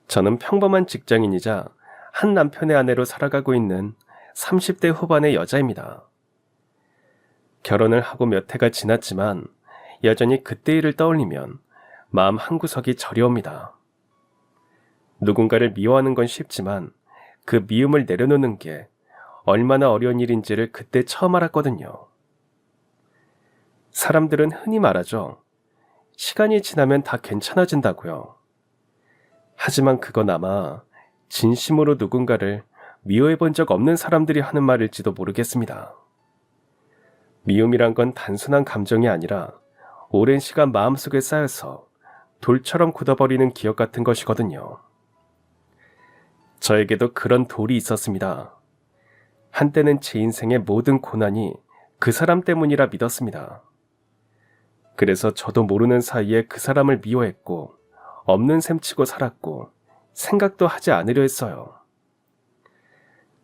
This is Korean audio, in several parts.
저는 평범한 직장인이자 한 남편의 아내로 살아가고 있는 30대 후반의 여자입니다. 결혼을 하고 몇 해가 지났지만 여전히 그때 일을 떠올리면 마음 한구석이 저려옵니다. 누군가를 미워하는 건 쉽지만 그 미움을 내려놓는 게 얼마나 어려운 일인지를 그때 처음 알았거든요. 사람들은 흔히 말하죠. 시간이 지나면 다 괜찮아진다고요. 하지만 그건 아마 진심으로 누군가를 미워해 본 적 없는 사람들이 하는 말일지도 모르겠습니다. 미움이란 건 단순한 감정이 아니라 오랜 시간 마음속에 쌓여서 돌처럼 굳어버리는 기억 같은 것이거든요. 저에게도 그런 돌이 있었습니다. 한때는 제 인생의 모든 고난이 그 사람 때문이라 믿었습니다. 그래서 저도 모르는 사이에 그 사람을 미워했고 없는 셈 치고 살았고 생각도 하지 않으려 했어요.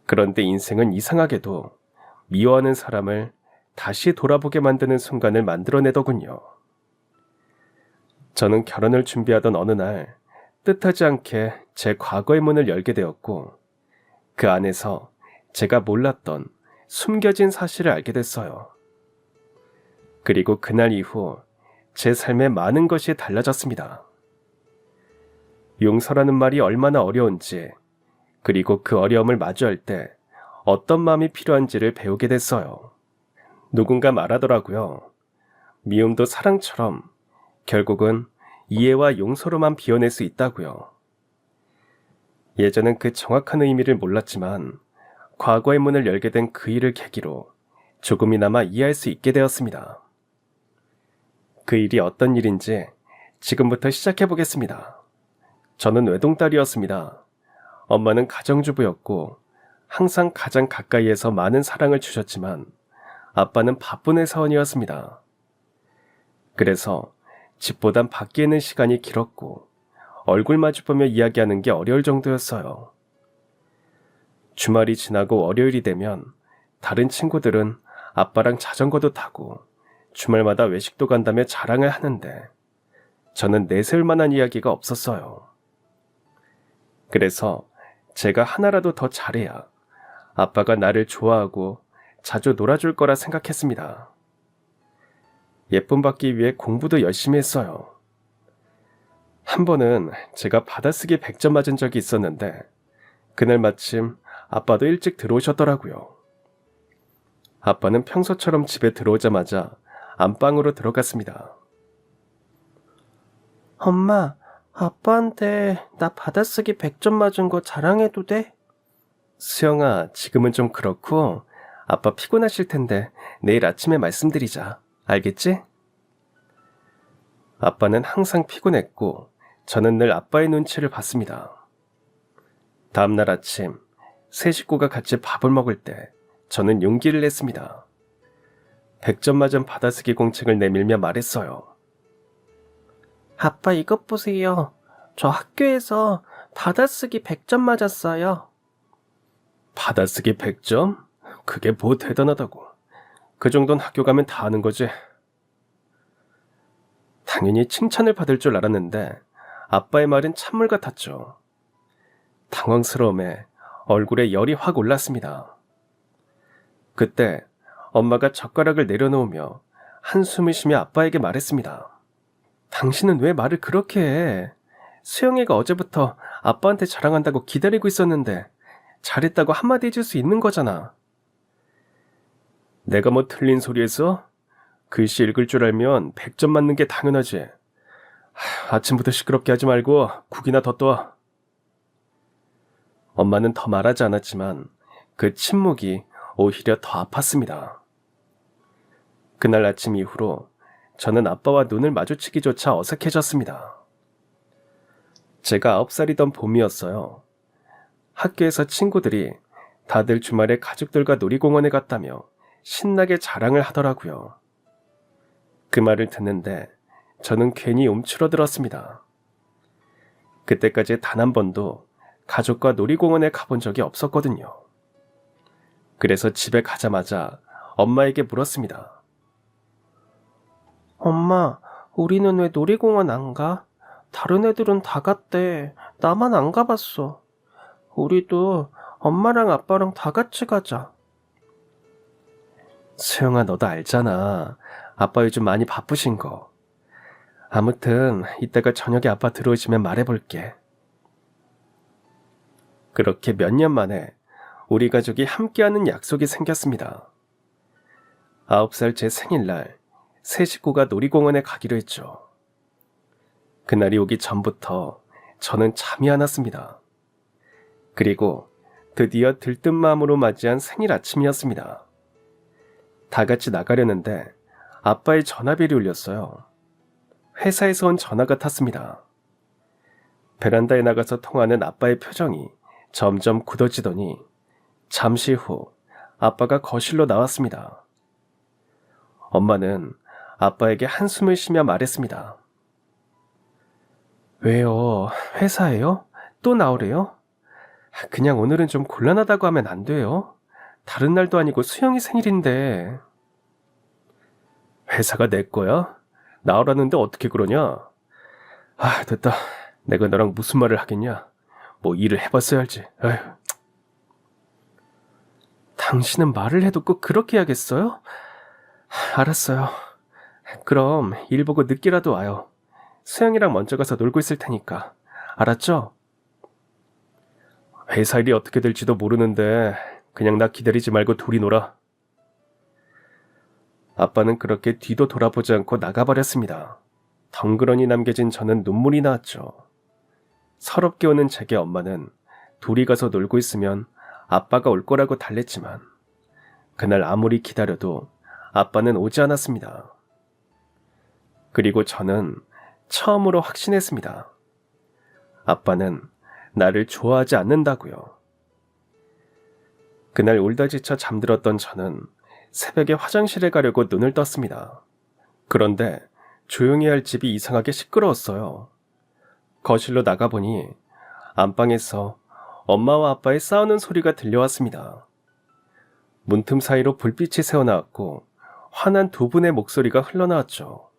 그런데 인생은 이상하게도 미워하는 사람을 다시 돌아보게 만드는 순간을 만들어내더군요. 저는 결혼을 준비하던 어느 날 뜻하지 않게 제 과거의 문을 열게 되었고 그 안에서 제가 몰랐던 숨겨진 사실을 알게 됐어요. 그리고 그날 이후 제 삶에 많은 것이 달라졌습니다. 용서라는 말이 얼마나 어려운지, 그리고 그 어려움을 마주할 때 어떤 마음이 필요한지를 배우게 됐어요. 누군가 말하더라고요. 미움도 사랑처럼 결국은 이해와 용서로만 비워낼 수 있다고요. 예전엔 그 정확한 의미를 몰랐지만 과거의 문을 열게 된 그 일을 계기로 조금이나마 이해할 수 있게 되었습니다. 그 일이 어떤 일인지 지금부터 시작해 보겠습니다. 저는 외동딸이었습니다. 엄마는 가정주부였고 항상 가장 가까이에서 많은 사랑을 주셨지만 아빠는 바쁜 회사원이었습니다. 그래서 집보단 밖에 있는 시간이 길었고 얼굴 마주보며 이야기하는 게 어려울 정도였어요. 주말이 지나고 월요일이 되면 다른 친구들은 아빠랑 자전거도 타고 주말마다 외식도 간다며 자랑을 하는데 저는 내세울 만한 이야기가 없었어요. 그래서 제가 하나라도 더 잘해야 아빠가 나를 좋아하고 자주 놀아줄 거라 생각했습니다. 예쁨 받기 위해 공부도 열심히 했어요. 한 번은 제가 받아쓰기 100점 맞은 적이 있었는데 그날 마침 아빠도 일찍 들어오셨더라고요. 아빠는 평소처럼 집에 들어오자마자 안방으로 들어갔습니다. 엄마, 아빠한테 나 받아쓰기 100점 맞은 거 자랑해도 돼? 수영아, 지금은 좀 그렇고 아빠 피곤하실 텐데 내일 아침에 말씀드리자. 알겠지? 아빠는 항상 피곤했고 저는 늘 아빠의 눈치를 봤습니다. 다음날 아침 세 식구가 같이 밥을 먹을 때 저는 용기를 냈습니다. 100점 맞은 받아쓰기 공책을 내밀며 말했어요. 아빠 이것 보세요. 저 학교에서 받아쓰기 100점 맞았어요. 받아쓰기 100점? 그게 뭐 대단하다고. 그 정도는 학교 가면 다 아는 거지. 당연히 칭찬을 받을 줄 알았는데 아빠의 말은 찬물 같았죠. 당황스러움에 얼굴에 열이 확 올랐습니다. 그때 엄마가 젓가락을 내려놓으며 한숨을 쉬며 아빠에게 말했습니다. 당신은 왜 말을 그렇게 해? 수영이가 어제부터 아빠한테 자랑한다고 기다리고 있었는데 잘했다고 한마디 해줄 수 있는 거잖아. 내가 뭐 틀린 소리 했어? 글씨 읽을 줄 알면 100점 맞는 게 당연하지. 아침부터 시끄럽게 하지 말고 국이나 더 떠. 엄마는 더 말하지 않았지만 그 침묵이 오히려 더 아팠습니다. 그날 아침 이후로 저는 아빠와 눈을 마주치기조차 어색해졌습니다. 제가 9살이던 봄이었어요. 학교에서 친구들이 다들 주말에 가족들과 놀이공원에 갔다며 신나게 자랑을 하더라고요. 그 말을 듣는데 저는 괜히 움츠러들었습니다. 그때까지 단 한 번도 가족과 놀이공원에 가본 적이 없었거든요. 그래서 집에 가자마자 엄마에게 물었습니다. 엄마, 우리는 왜 놀이공원 안 가? 다른 애들은 다 갔대. 나만 안 가봤어. 우리도 엄마랑 아빠랑 다 같이 가자. 수영아, 너도 알잖아. 아빠 요즘 많이 바쁘신 거. 아무튼 이따가 저녁에 아빠 들어오시면 말해볼게. 그렇게 몇 년 만에 우리 가족이 함께하는 약속이 생겼습니다. 9살 제 생일날 세 식구가 놀이공원에 가기로 했죠. 그날이 오기 전부터 저는 잠이 안 왔습니다. 그리고 드디어 들뜬 마음으로 맞이한 생일 아침이었습니다. 다 같이 나가려는데 아빠의 전화벨이 울렸어요. 회사에서 온 전화 같았습니다. 베란다에 나가서 통하는 아빠의 표정이 점점 굳어지더니 잠시 후 아빠가 거실로 나왔습니다. 엄마는 아빠에게 한숨을 쉬며 말했습니다. 왜요? 회사예요? 또 나오래요? 그냥 오늘은 좀 곤란하다고 하면 안 돼요? 다른 날도 아니고 수영이 생일인데. 회사가 내 거야? 나오라는데 어떻게 그러냐? 됐다. 내가 너랑 무슨 말을 하겠냐? 뭐 일을 해봤어야지. 아휴. 당신은 말을 해도 꼭 그렇게 해야겠어요? 알았어요. 그럼 일 보고 늦게라도 와요. 수영이랑 먼저 가서 놀고 있을 테니까. 알았죠? 회사 일이 어떻게 될지도 모르는데 그냥 나 기다리지 말고 둘이 놀아. 아빠는 그렇게 뒤도 돌아보지 않고 나가버렸습니다. 덩그러니 남겨진 저는 눈물이 나왔죠. 서럽게 오는 제게 엄마는 둘이 가서 놀고 있으면 아빠가 올 거라고 달랬지만 그날 아무리 기다려도 아빠는 오지 않았습니다. 그리고 저는 처음으로 확신했습니다. 아빠는 나를 좋아하지 않는다고요. 그날 울다 지쳐 잠들었던 저는 새벽에 화장실에 가려고 눈을 떴습니다. 그런데 조용히 할 집이 이상하게 시끄러웠어요. 거실로 나가보니 안방에서 엄마와 아빠의 싸우는 소리가 들려왔습니다. 문틈 사이로 불빛이 새어나왔고 화난 두 분의 목소리가 흘러나왔죠.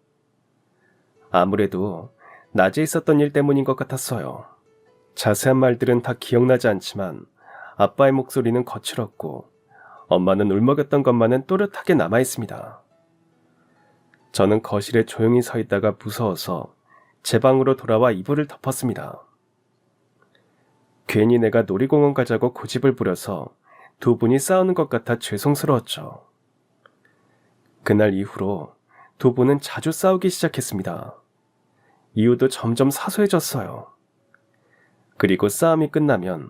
아무래도 낮에 있었던 일 때문인 것 같았어요. 자세한 말들은 다 기억나지 않지만 아빠의 목소리는 거칠었고 엄마는 울먹였던 것만은 또렷하게 남아있습니다. 저는 거실에 조용히 서 있다가 무서워서 제 방으로 돌아와 이불을 덮었습니다. 괜히 내가 놀이공원 가자고 고집을 부려서 두 분이 싸우는 것 같아 죄송스러웠죠. 그날 이후로 두 분은 자주 싸우기 시작했습니다. 이유도 점점 사소해졌어요. 그리고 싸움이 끝나면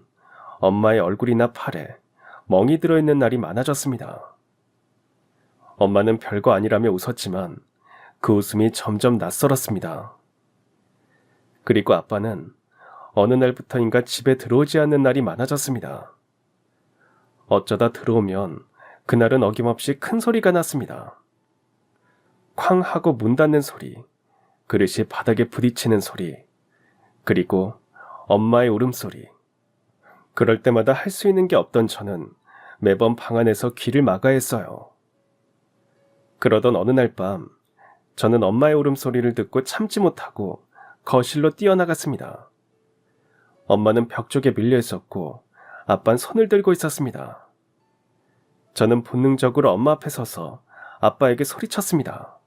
엄마의 얼굴이나 팔에 멍이 들어있는 날이 많아졌습니다. 엄마는 별거 아니라며 웃었지만 그 웃음이 점점 낯설었습니다. 그리고 아빠는 어느 날부터인가 집에 들어오지 않는 날이 많아졌습니다. 어쩌다 들어오면 그날은 어김없이 큰 소리가 났습니다. 쾅 하고 문 닫는 소리, 그릇이 바닥에 부딪히는 소리, 그리고 엄마의 울음소리. 그럴 때마다 할 수 있는 게 없던 저는 매번 방 안에서 귀를 막아야 했어요. 그러던 어느 날 밤, 저는 엄마의 울음소리를 듣고 참지 못하고 거실로 뛰어나갔습니다. 엄마는 벽 쪽에 밀려 있었고 아빠는 손을 들고 있었습니다. 저는 본능적으로 엄마 앞에 서서 아빠에게 소리쳤습니다.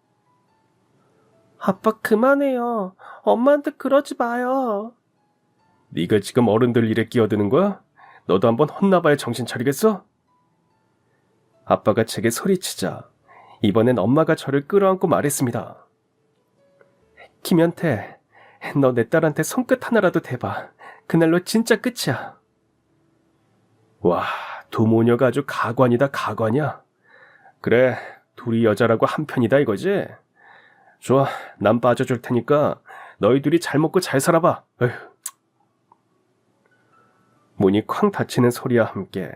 아빠 그만해요. 엄마한테 그러지 마요. 네가 지금 어른들 일에 끼어드는 거야? 너도 한번 혼나봐야 정신 차리겠어? 아빠가 제게 소리치자 이번엔 엄마가 저를 끌어안고 말했습니다. 김현태, 너 내 딸한테 손끝 하나라도 대봐. 그날로 진짜 끝이야. 와, 두 모녀가 아주 가관이다, 가관이야. 그래, 둘이 여자라고 한편이다 이거지? 좋아, 난 빠져줄 테니까 너희 둘이 잘 먹고 잘 살아봐. 어휴. 문이 쾅 닫히는 소리와 함께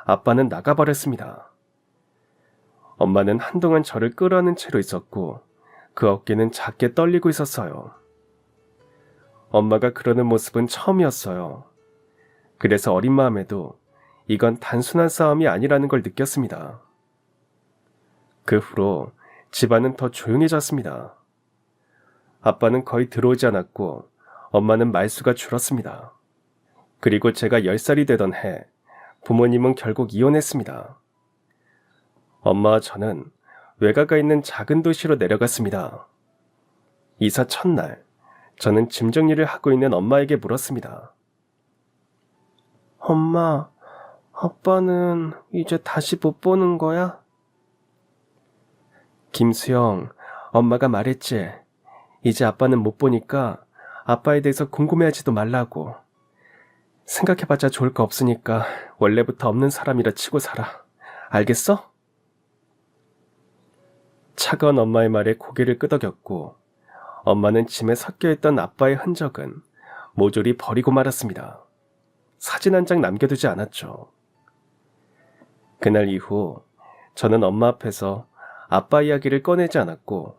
아빠는 나가버렸습니다. 엄마는 한동안 저를 끌어안은 채로 있었고 그 어깨는 작게 떨리고 있었어요. 엄마가 그러는 모습은 처음이었어요. 그래서 어린 마음에도 이건 단순한 싸움이 아니라는 걸 느꼈습니다. 그 후로 집안은 더 조용해졌습니다. 아빠는 거의 들어오지 않았고 엄마는 말수가 줄었습니다. 그리고 제가 10살이 되던 해 부모님은 결국 이혼했습니다. 엄마와 저는 외가가 있는 작은 도시로 내려갔습니다. 이사 첫날, 저는 짐 정리를 하고 있는 엄마에게 물었습니다. 엄마, 아빠는 이제 다시 못 보는 거야? 김수영, 엄마가 말했지. 이제 아빠는 못 보니까 아빠에 대해서 궁금해하지도 말라고. 생각해봤자 좋을 거 없으니까 원래부터 없는 사람이라 치고 살아. 알겠어? 차가운 엄마의 말에 고개를 끄덕였고 엄마는 짐에 섞여있던 아빠의 흔적은 모조리 버리고 말았습니다. 사진 한 장 남겨두지 않았죠. 그날 이후 저는 엄마 앞에서 아빠 이야기를 꺼내지 않았고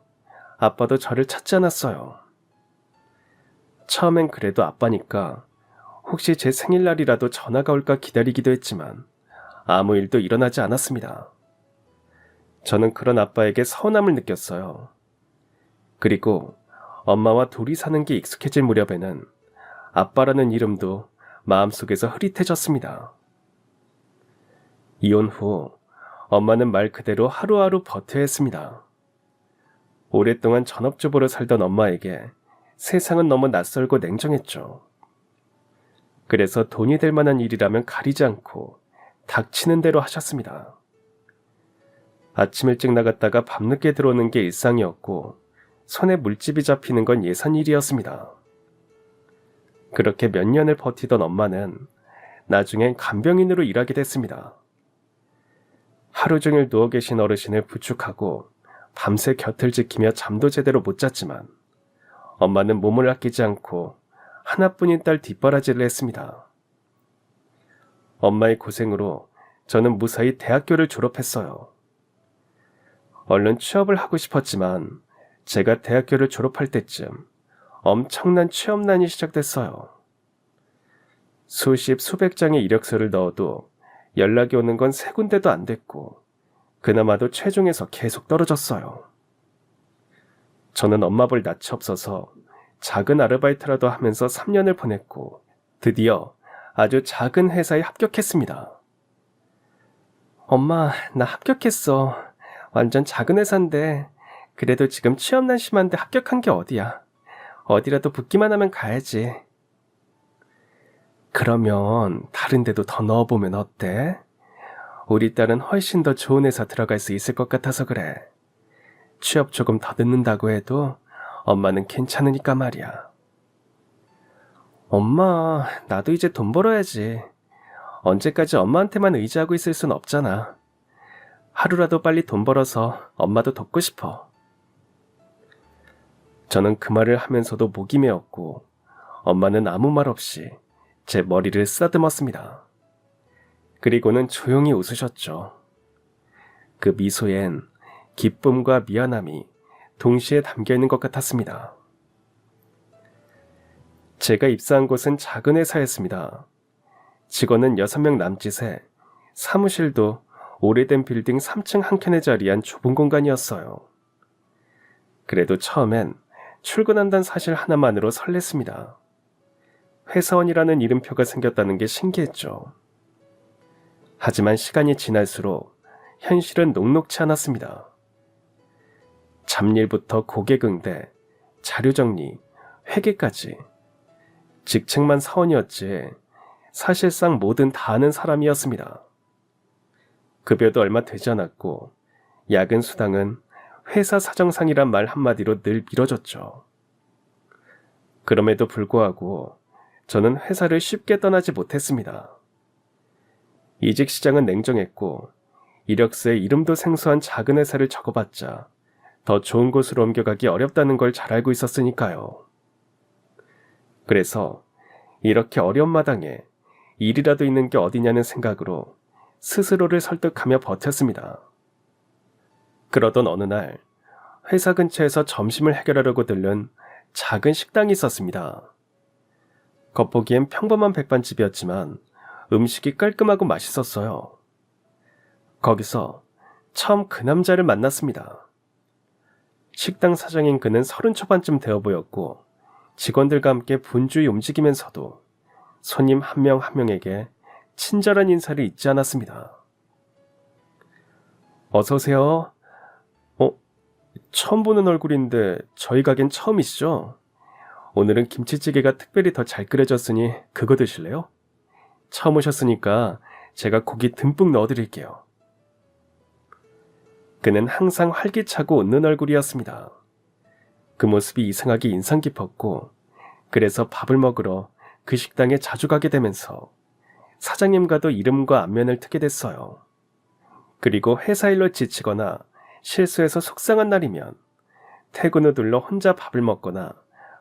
아빠도 저를 찾지 않았어요. 처음엔 그래도 아빠니까 혹시 제 생일날이라도 전화가 올까 기다리기도 했지만 아무 일도 일어나지 않았습니다. 저는 그런 아빠에게 서운함을 느꼈어요. 그리고 엄마와 둘이 사는 게 익숙해질 무렵에는 아빠라는 이름도 마음속에서 흐릿해졌습니다. 이혼 후 엄마는 말 그대로 하루하루 버텨야 했습니다. 오랫동안 전업주부로 살던 엄마에게 세상은 너무 낯설고 냉정했죠. 그래서 돈이 될 만한 일이라면 가리지 않고 닥치는 대로 하셨습니다. 아침 일찍 나갔다가 밤늦게 들어오는 게 일상이었고 손에 물집이 잡히는 건 예산일이었습니다. 그렇게 몇 년을 버티던 엄마는 나중엔 간병인으로 일하게 됐습니다. 하루 종일 누워 계신 어르신을 부축하고 밤새 곁을 지키며 잠도 제대로 못 잤지만 엄마는 몸을 아끼지 않고 하나뿐인 딸 뒷바라지를 했습니다. 엄마의 고생으로 저는 무사히 대학교를 졸업했어요. 얼른 취업을 하고 싶었지만 제가 대학교를 졸업할 때쯤 엄청난 취업난이 시작됐어요. 수십 수백 장의 이력서를 넣어도 연락이 오는 건 3군데도 안 됐고 그나마도 최종에서 계속 떨어졌어요. 저는 엄마 볼 낯이 없어서 작은 아르바이트라도 하면서 3년을 보냈고 드디어 아주 작은 회사에 합격했습니다. 엄마, 나 합격했어. 완전 작은 회사인데 그래도 지금 취업난 심한데 합격한 게 어디야. 어디라도 붙기만 하면 가야지. 그러면 다른 데도 더 넣어보면 어때? 우리 딸은 훨씬 더 좋은 회사 들어갈 수 있을 것 같아서 그래. 취업 조금 더 늦는다고 해도 엄마는 괜찮으니까 말이야. 엄마, 나도 이제 돈 벌어야지. 언제까지 엄마한테만 의지하고 있을 순 없잖아. 하루라도 빨리 돈 벌어서 엄마도 돕고 싶어. 저는 그 말을 하면서도 목이 메었고 엄마는 아무 말 없이 제 머리를 쓰다듬었습니다. 그리고는 조용히 웃으셨죠. 그 미소엔 기쁨과 미안함이 동시에 담겨있는 것 같았습니다. 제가 입사한 곳은 작은 회사였습니다. 직원은 6명 남짓에 사무실도 오래된 빌딩 3층 한 켠에 자리한 좁은 공간이었어요. 그래도 처음엔 출근한다는 사실 하나만으로 설렜습니다. 회사원이라는 이름표가 생겼다는 게 신기했죠. 하지만 시간이 지날수록 현실은 녹록치 않았습니다. 잡일부터 고객응대, 자료정리, 회계까지 직책만 사원이었지 사실상 뭐든 다 아는 사람이었습니다. 급여도 얼마 되지 않았고 야근 수당은 회사 사정상이란 말 한마디로 늘 미뤄졌죠. 그럼에도 불구하고 저는 회사를 쉽게 떠나지 못했습니다. 이직 시장은 냉정했고 이력서에 이름도 생소한 작은 회사를 적어봤자 더 좋은 곳으로 옮겨가기 어렵다는 걸 잘 알고 있었으니까요. 그래서 이렇게 어려운 마당에 일이라도 있는 게 어디냐는 생각으로 스스로를 설득하며 버텼습니다. 그러던 어느 날 회사 근처에서 점심을 해결하려고 들른 작은 식당이 있었습니다. 겉보기엔 평범한 백반집이었지만 음식이 깔끔하고 맛있었어요. 거기서 처음 그 남자를 만났습니다. 식당 사장인 그는 30 초반쯤 되어 보였고 직원들과 함께 분주히 움직이면서도 손님 한 명 한 명에게 친절한 인사를 잊지 않았습니다. 어서 오세요. 처음 보는 얼굴인데 저희 가겐 처음이시죠? 오늘은 김치찌개가 특별히 더 잘 끓여졌으니 그거 드실래요? 처음 오셨으니까 제가 고기 듬뿍 넣어드릴게요. 그는 항상 활기차고 웃는 얼굴이었습니다. 그 모습이 이상하게 인상 깊었고, 그래서 밥을 먹으러 그 식당에 자주 가게 되면서 사장님과도 이름과 안면을 트게 됐어요. 그리고 회사 일로 지치거나 실수해서 속상한 날이면 퇴근 후 둘러 혼자 밥을 먹거나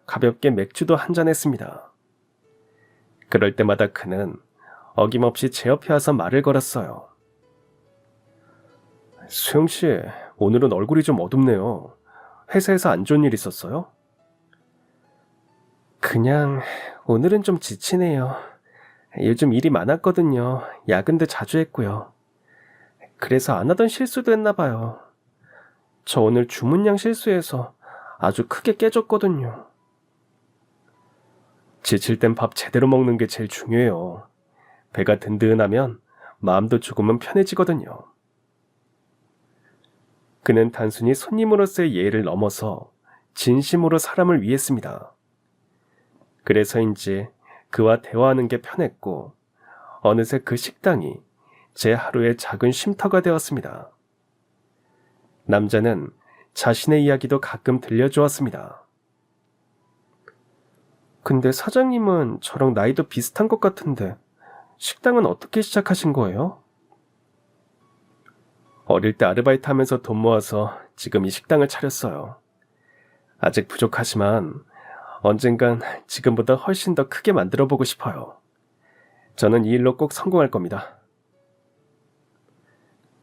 가볍게 맥주도 한잔 했습니다. 그럴 때마다 그는 어김없이 제 옆에 와서 말을 걸었어요. 수영씨, 오늘은 얼굴이 좀 어둡네요. 회사에서 안 좋은 일 있었어요? 그냥 오늘은 좀 지치네요. 요즘 일이 많았거든요. 야근도 자주 했고요. 그래서 안 하던 실수도 했나 봐요. 저 오늘 주문량 실수해서 아주 크게 깨졌거든요. 지칠 땐 밥 제대로 먹는 게 제일 중요해요. 배가 든든하면 마음도 조금은 편해지거든요. 그는 단순히 손님으로서의 예의를 넘어서 진심으로 사람을 위했습니다. 그래서인지 그와 대화하는 게 편했고, 어느새 그 식당이 제 하루의 작은 쉼터가 되었습니다. 남자는 자신의 이야기도 가끔 들려주었습니다. 근데 사장님은 저랑 나이도 비슷한 것 같은데 식당은 어떻게 시작하신 거예요? 어릴 때 아르바이트 하면서 돈 모아서 지금 이 식당을 차렸어요. 아직 부족하지만 언젠간 지금보다 훨씬 더 크게 만들어보고 싶어요. 저는 이 일로 꼭 성공할 겁니다.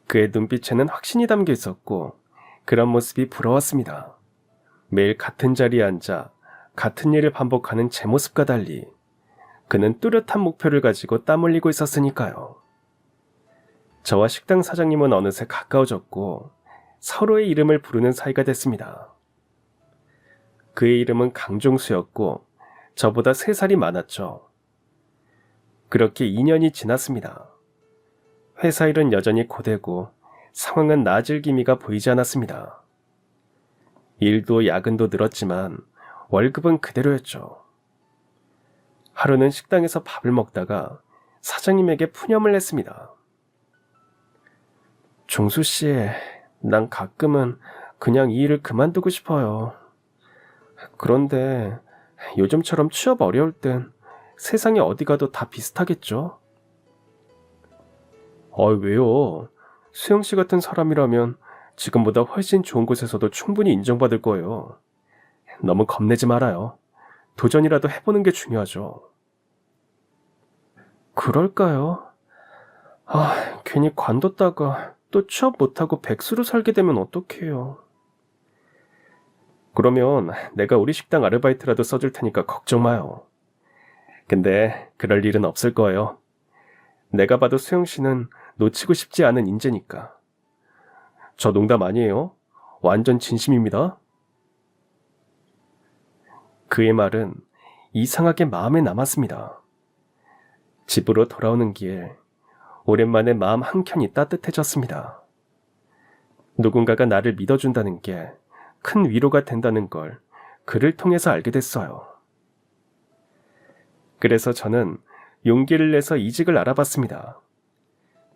그의 눈빛에는 확신이 담겨 있었고 그런 모습이 부러웠습니다. 매일 같은 자리에 앉아 같은 일을 반복하는 제 모습과 달리 그는 뚜렷한 목표를 가지고 땀 흘리고 있었으니까요. 저와 식당 사장님은 어느새 가까워졌고 서로의 이름을 부르는 사이가 됐습니다. 그의 이름은 강종수였고 저보다 3살이 많았죠. 그렇게 2년이 지났습니다. 회사 일은 여전히 고되고 상황은 나아질 기미가 보이지 않았습니다. 일도 야근도 늘었지만 월급은 그대로였죠. 하루는 식당에서 밥을 먹다가 사장님에게 푸념을 했습니다. 종수씨, 난 가끔은 그냥 이 일을 그만두고 싶어요. 그런데 요즘처럼 취업 어려울 땐 세상에 어디 가도 다 비슷하겠죠? 왜요? 수영씨 같은 사람이라면 지금보다 훨씬 좋은 곳에서도 충분히 인정받을 거예요. 너무 겁내지 말아요. 도전이라도 해보는 게 중요하죠. 그럴까요? 괜히 관뒀다가 또 취업 못하고 백수로 살게 되면 어떡해요. 그러면 내가 우리 식당 아르바이트라도 써줄 테니까 걱정 마요. 근데 그럴 일은 없을 거예요. 내가 봐도 수영씨는 놓치고 싶지 않은 인재니까. 저 농담 아니에요. 완전 진심입니다. 그의 말은 이상하게 마음에 남았습니다. 집으로 돌아오는 길, 오랜만에 마음 한켠이 따뜻해졌습니다. 누군가가 나를 믿어준다는 게 큰 위로가 된다는 걸 그를 통해서 알게 됐어요. 그래서 저는 용기를 내서 이직을 알아봤습니다.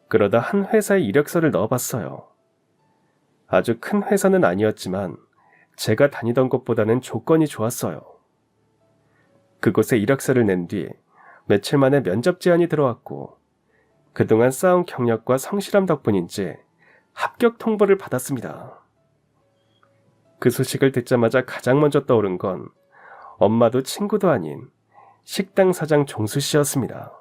그러다 한 회사에 이력서를 넣어봤어요. 아주 큰 회사는 아니었지만 제가 다니던 곳보다는 조건이 좋았어요. 그곳에 이력서를 낸 뒤 며칠 만에 면접 제안이 들어왔고 그동안 쌓은 경력과 성실함 덕분인지 합격 통보를 받았습니다. 그 소식을 듣자마자 가장 먼저 떠오른 건 엄마도 친구도 아닌 식당 사장 종수 씨였습니다.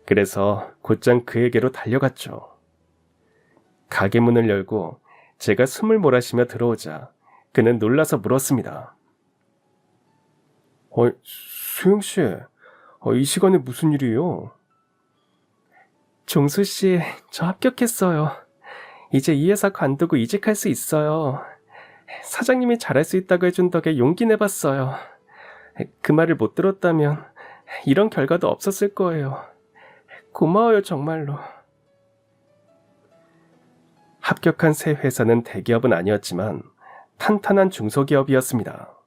그래서 곧장 그에게로 달려갔죠. 가게 문을 열고 제가 숨을 몰아쉬며 들어오자 그는 놀라서 물었습니다. 수영씨, 이 시간에 무슨 일이에요? 종수씨, 저 합격했어요. 이제 이 회사 관두고 이직할 수 있어요. 사장님이 잘할 수 있다고 해준 덕에 용기 내봤어요. 그 말을 못 들었다면 이런 결과도 없었을 거예요. 고마워요, 정말로. 합격한 새 회사는 대기업은 아니었지만 탄탄한 중소기업이었습니다.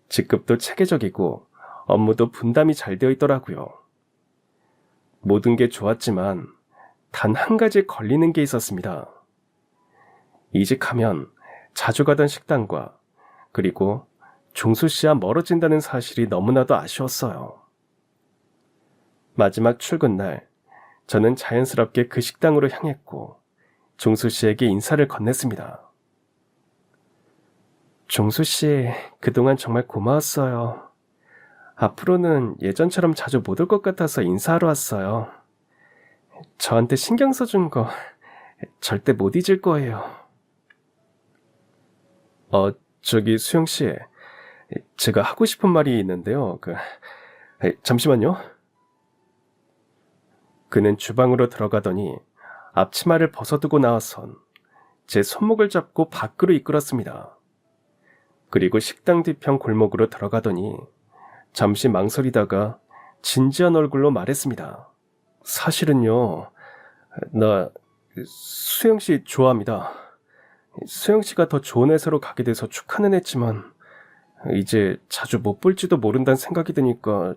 직급도 체계적이고 업무도 분담이 잘 되어 있더라고요. 모든 게 좋았지만 단 한 가지 걸리는 게 있었습니다. 이직하면 자주 가던 식당과 그리고 종수 씨와 멀어진다는 사실이 너무나도 아쉬웠어요. 마지막 출근 날 저는 자연스럽게 그 식당으로 향했고 종수 씨에게 인사를 건넸습니다. 종수 씨, 그동안 정말 고마웠어요. 앞으로는 예전처럼 자주 못 올 것 같아서 인사하러 왔어요. 저한테 신경 써준 거 절대 못 잊을 거예요. 저기 수영 씨, 제가 하고 싶은 말이 있는데요. 잠시만요. 그는 주방으로 들어가더니 앞치마를 벗어두고 나와선 제 손목을 잡고 밖으로 이끌었습니다. 그리고 식당 뒤편 골목으로 들어가더니 잠시 망설이다가 진지한 얼굴로 말했습니다. 사실은요, 나 수영 씨 좋아합니다. 수영 씨가 더 좋은 회사로 가게 돼서 축하는 했지만 이제 자주 못 볼지도 모른다는 생각이 드니까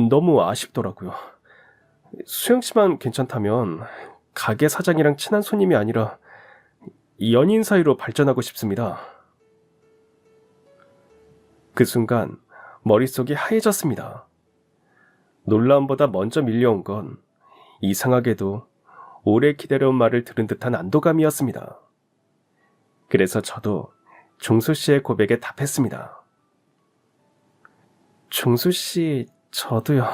너무 아쉽더라고요. 수영 씨만 괜찮다면 가게 사장이랑 친한 손님이 아니라 연인 사이로 발전하고 싶습니다. 그 순간 머릿속이 하얘졌습니다. 놀라움보다 먼저 밀려온 건 이상하게도 오래 기다려온 말을 들은 듯한 안도감이었습니다. 그래서 저도 종수 씨의 고백에 답했습니다. 종수 씨, 저도요.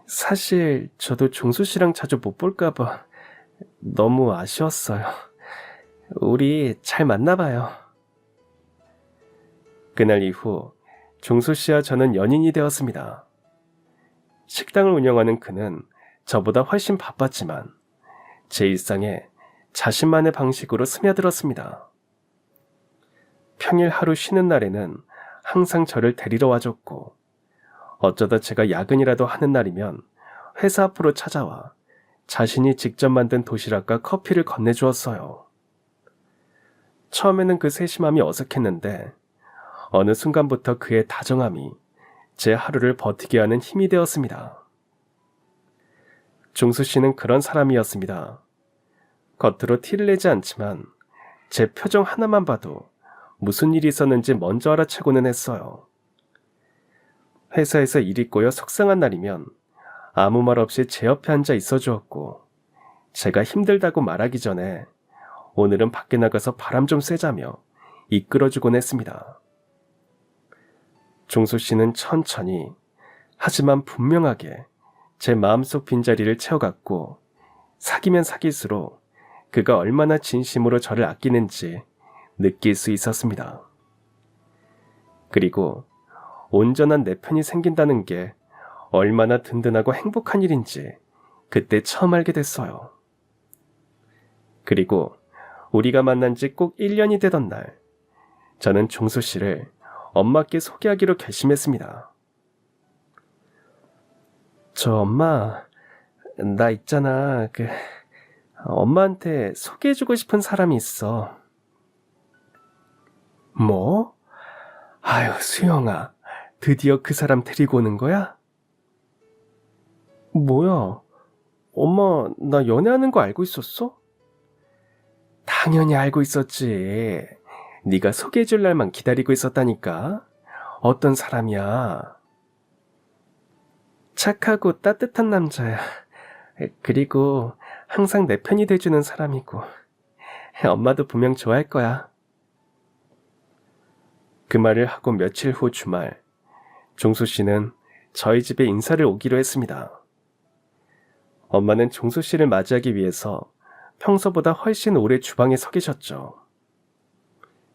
사실 저도 종수 씨랑 자주 못 볼까봐 너무 아쉬웠어요. 우리 잘 만나봐요. 그날 이후 종수 씨와 저는 연인이 되었습니다. 식당을 운영하는 그는 저보다 훨씬 바빴지만 제 일상에 자신만의 방식으로 스며들었습니다. 평일 하루 쉬는 날에는 항상 저를 데리러 와줬고 어쩌다 제가 야근이라도 하는 날이면 회사 앞으로 찾아와 자신이 직접 만든 도시락과 커피를 건네주었어요. 처음에는 그 세심함이 어색했는데 어느 순간부터 그의 다정함이 제 하루를 버티게 하는 힘이 되었습니다. 종수 씨는 그런 사람이었습니다. 겉으로 티를 내지 않지만 제 표정 하나만 봐도 무슨 일이 있었는지 먼저 알아채고는 했어요. 회사에서 일이 꼬여 속상한 날이면 아무 말 없이 제 옆에 앉아 있어 주었고 제가 힘들다고 말하기 전에 오늘은 밖에 나가서 바람 좀 쐬자며 이끌어주곤 했습니다. 종수 씨는 천천히 하지만 분명하게 제 마음속 빈자리를 채워갔고 사귀면 사귈수록 그가 얼마나 진심으로 저를 아끼는지 느낄 수 있었습니다. 그리고 온전한 내 편이 생긴다는 게 얼마나 든든하고 행복한 일인지 그때 처음 알게 됐어요. 그리고 우리가 만난 지 꼭 1년이 되던 날, 저는 종수 씨를 엄마께 소개하기로 결심했습니다. 저 엄마, 나 있잖아. 엄마한테 소개해주고 싶은 사람이 있어. 뭐? 아유, 수영아, 드디어 그 사람 데리고 오는 거야? 뭐야? 엄마, 나 연애하는 거 알고 있었어? 당연히 알고 있었지. 네가 소개해줄 날만 기다리고 있었다니까. 어떤 사람이야? 착하고 따뜻한 남자야. 그리고 항상 내 편이 돼주는 사람이고. 엄마도 분명 좋아할 거야. 그 말을 하고 며칠 후 주말, 종수 씨는 저희 집에 인사를 오기로 했습니다. 엄마는 종수 씨를 맞이하기 위해서 평소보다 훨씬 오래 주방에 서 계셨죠.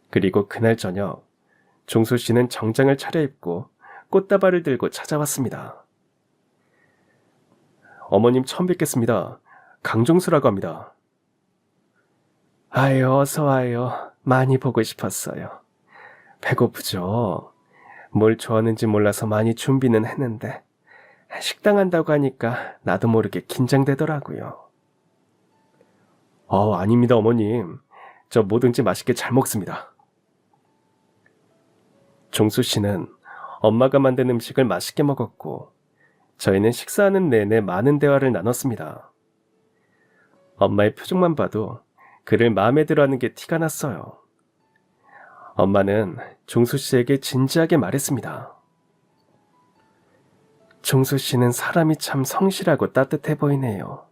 그리고 그날 저녁, 종수 씨는 정장을 차려입고 꽃다발을 들고 찾아왔습니다. 어머님 처음 뵙겠습니다. 강종수라고 합니다. 아유, 어서 와요. 많이 보고 싶었어요. 배고프죠? 뭘 좋아하는지 몰라서 많이 준비는 했는데 식당 한다고 하니까 나도 모르게 긴장되더라고요. 아닙니다, 어머님. 저 뭐든지 맛있게 잘 먹습니다. 종수 씨는 엄마가 만든 음식을 맛있게 먹었고 저희는 식사하는 내내 많은 대화를 나눴습니다. 엄마의 표정만 봐도 그를 마음에 들어하는 게 티가 났어요. 엄마는 종수 씨에게 진지하게 말했습니다. 종수 씨는 사람이 참 성실하고 따뜻해 보이네요.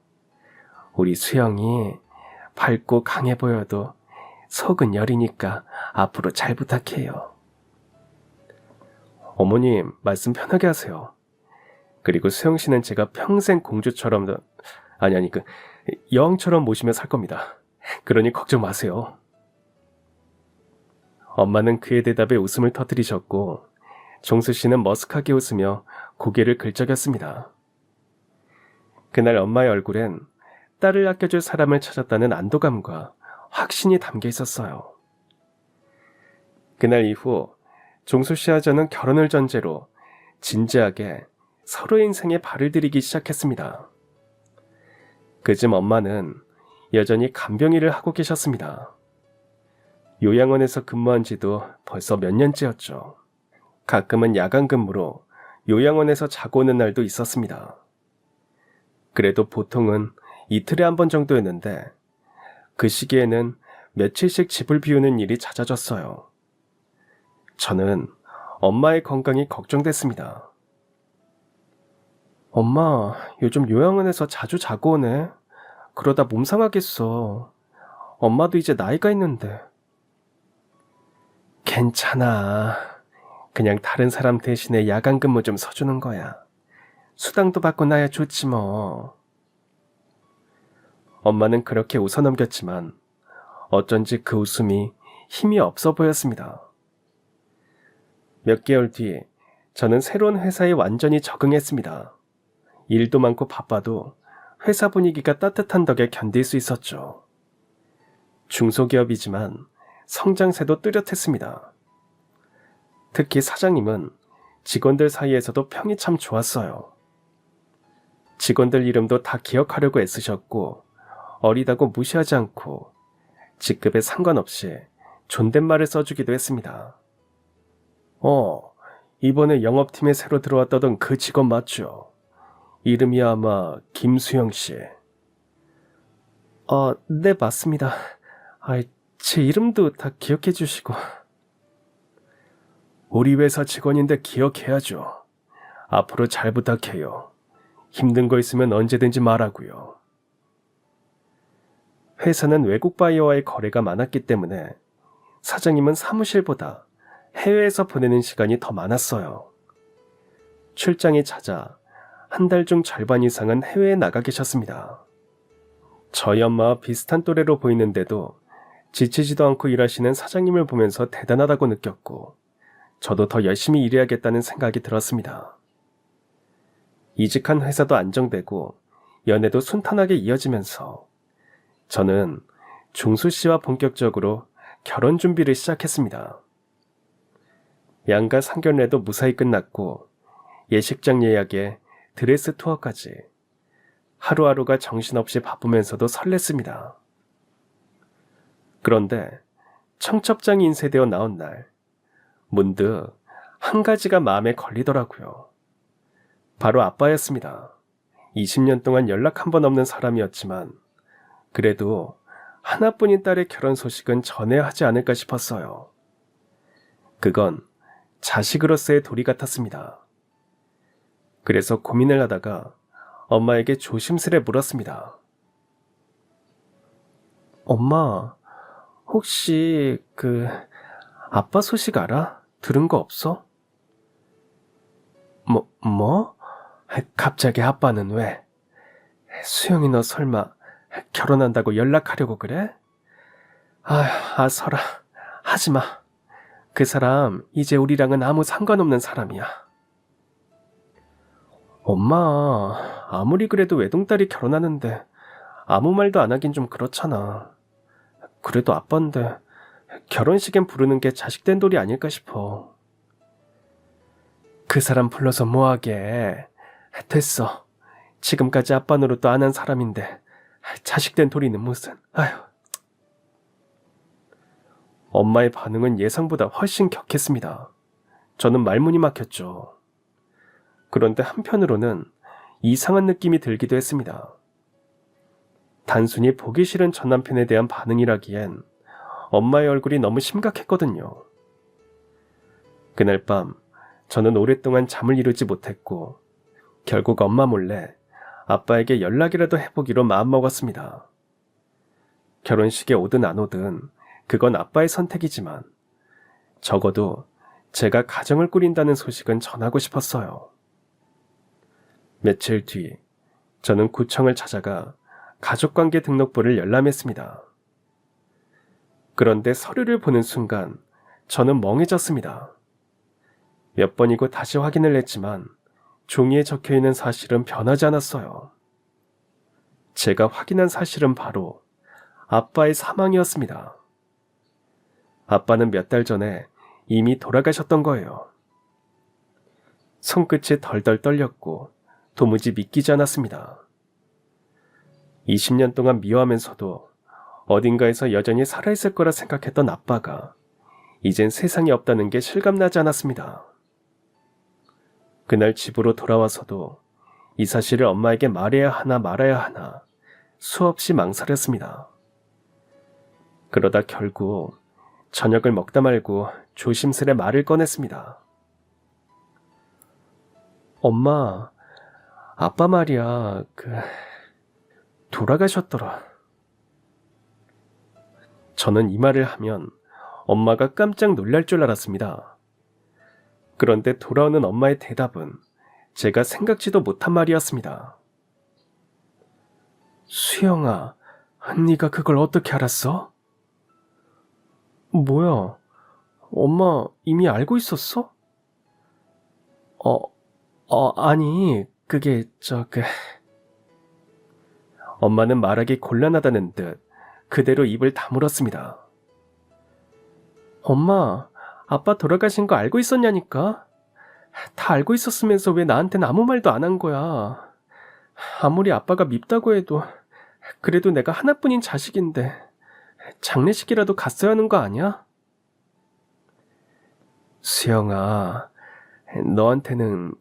우리 수영이 밝고 강해 보여도 속은 여리니까 앞으로 잘 부탁해요. 어머님, 말씀 편하게 하세요. 그리고 수영 씨는 제가 평생 공주처럼, 여왕처럼 모시며 살 겁니다. 그러니 걱정 마세요. 엄마는 그의 대답에 웃음을 터뜨리셨고 종수 씨는 머쓱하게 웃으며 고개를 긁적였습니다. 그날 엄마의 얼굴엔 딸을 아껴줄 사람을 찾았다는 안도감과 확신이 담겨 있었어요. 그날 이후 종수 씨와 저는 결혼을 전제로 진지하게 서로의 인생에 발을 들이기 시작했습니다. 그쯤 엄마는 여전히 간병일을 하고 계셨습니다. 요양원에서 근무한 지도 벌써 몇 년째였죠. 가끔은 야간 근무로 요양원에서 자고 오는 날도 있었습니다. 그래도 보통은 이틀에 한 번 정도였는데 그 시기에는 며칠씩 집을 비우는 일이 잦아졌어요. 저는 엄마의 건강이 걱정됐습니다. 엄마, 요즘 요양원에서 자주 자고 오네. 그러다 몸 상하겠어. 엄마도 이제 나이가 있는데. 괜찮아. 그냥 다른 사람 대신에 야간 근무 좀 서주는 거야. 수당도 받고 나야 좋지 뭐. 엄마는 그렇게 웃어넘겼지만 어쩐지 그 웃음이 힘이 없어 보였습니다. 몇 개월 뒤 저는 새로운 회사에 완전히 적응했습니다. 일도 많고 바빠도 회사 분위기가 따뜻한 덕에 견딜 수 있었죠. 중소기업이지만 성장세도 뚜렷했습니다. 특히 사장님은 직원들 사이에서도 평이 참 좋았어요. 직원들 이름도 다 기억하려고 애쓰셨고 어리다고 무시하지 않고 직급에 상관없이 존댓말을 써주기도 했습니다. 이번에 영업팀에 새로 들어왔다던 그 직원 맞죠? 이름이 아마 김수영 씨. 네, 맞습니다. 제 이름도 다 기억해 주시고. 우리 회사 직원인데 기억해야죠. 앞으로 잘 부탁해요. 힘든 거 있으면 언제든지 말하고요. 회사는 외국 바이어와의 거래가 많았기 때문에 사장님은 사무실보다 해외에서 보내는 시간이 더 많았어요. 출장이 잦아 한 달 중 절반 이상은 해외에 나가 계셨습니다. 저희 엄마와 비슷한 또래로 보이는데도 지치지도 않고 일하시는 사장님을 보면서 대단하다고 느꼈고 저도 더 열심히 일해야겠다는 생각이 들었습니다. 이직한 회사도 안정되고 연애도 순탄하게 이어지면서 저는 종수 씨와 본격적으로 결혼 준비를 시작했습니다. 양가 상견례도 무사히 끝났고 예식장 예약에 드레스 투어까지 하루하루가 정신없이 바쁘면서도 설렜습니다. 그런데 청첩장이 인쇄되어 나온 날 문득 한 가지가 마음에 걸리더라고요. 바로 아빠였습니다. 20년 동안 연락 한 번 없는 사람이었지만 그래도 하나뿐인 딸의 결혼 소식은 전해야 하지 않을까 싶었어요. 그건 자식으로서의 도리 같았습니다. 그래서 고민을 하다가 엄마에게 조심스레 물었습니다. 엄마, 혹시 아빠 소식 알아? 들은 거 없어? 뭐? 갑자기 아빠는 왜? 수영이 너 설마 결혼한다고 연락하려고 그래? 아서라, 하지마. 그 사람 이제 우리랑은 아무 상관없는 사람이야. 엄마, 아무리 그래도 외동딸이 결혼하는데 아무 말도 안 하긴 좀 그렇잖아. 그래도 아빠인데 결혼식엔 부르는 게 자식된 돌이 아닐까 싶어. 그 사람 불러서 뭐하게. 됐어. 지금까지 아빠 노릇도 안 한 사람인데 자식된 돌이는 무슨. 아휴. 엄마의 반응은 예상보다 훨씬 격했습니다. 저는 말문이 막혔죠. 그런데 한편으로는 이상한 느낌이 들기도 했습니다. 단순히 보기 싫은 전 남편에 대한 반응이라기엔 엄마의 얼굴이 너무 심각했거든요. 그날 밤 저는 오랫동안 잠을 이루지 못했고 결국 엄마 몰래 아빠에게 연락이라도 해보기로 마음먹었습니다. 결혼식에 오든 안 오든 그건 아빠의 선택이지만 적어도 제가 가정을 꾸린다는 소식은 전하고 싶었어요. 며칠 뒤 저는 구청을 찾아가 가족관계 등록부를 열람했습니다. 그런데 서류를 보는 순간 저는 멍해졌습니다. 몇 번이고 다시 확인을 했지만 종이에 적혀있는 사실은 변하지 않았어요. 제가 확인한 사실은 바로 아빠의 사망이었습니다. 아빠는 몇 달 전에 이미 돌아가셨던 거예요. 손끝이 덜덜 떨렸고 도무지 믿기지 않았습니다. 20년 동안 미워하면서도 어딘가에서 여전히 살아있을 거라 생각했던 아빠가 이젠 세상에 없다는 게 실감나지 않았습니다. 그날 집으로 돌아와서도 이 사실을 엄마에게 말해야 하나 말아야 하나 수없이 망설였습니다. 그러다 결국 저녁을 먹다 말고 조심스레 말을 꺼냈습니다. 엄마, 아빠 말이야, 돌아가셨더라. 저는 이 말을 하면 엄마가 깜짝 놀랄 줄 알았습니다. 그런데 돌아오는 엄마의 대답은 제가 생각지도 못한 말이었습니다. 수영아, 네가 그걸 어떻게 알았어? 뭐야, 엄마 이미 알고 있었어? 아니, 엄마는 말하기 곤란하다는 듯 그대로 입을 다물었습니다. 엄마, 아빠 돌아가신 거 알고 있었냐니까? 다 알고 있었으면서 왜 나한테는 아무 말도 안 한 거야? 아무리 아빠가 밉다고 해도 그래도 내가 하나뿐인 자식인데 장례식이라도 갔어야 하는 거 아니야? 수영아, 너한테는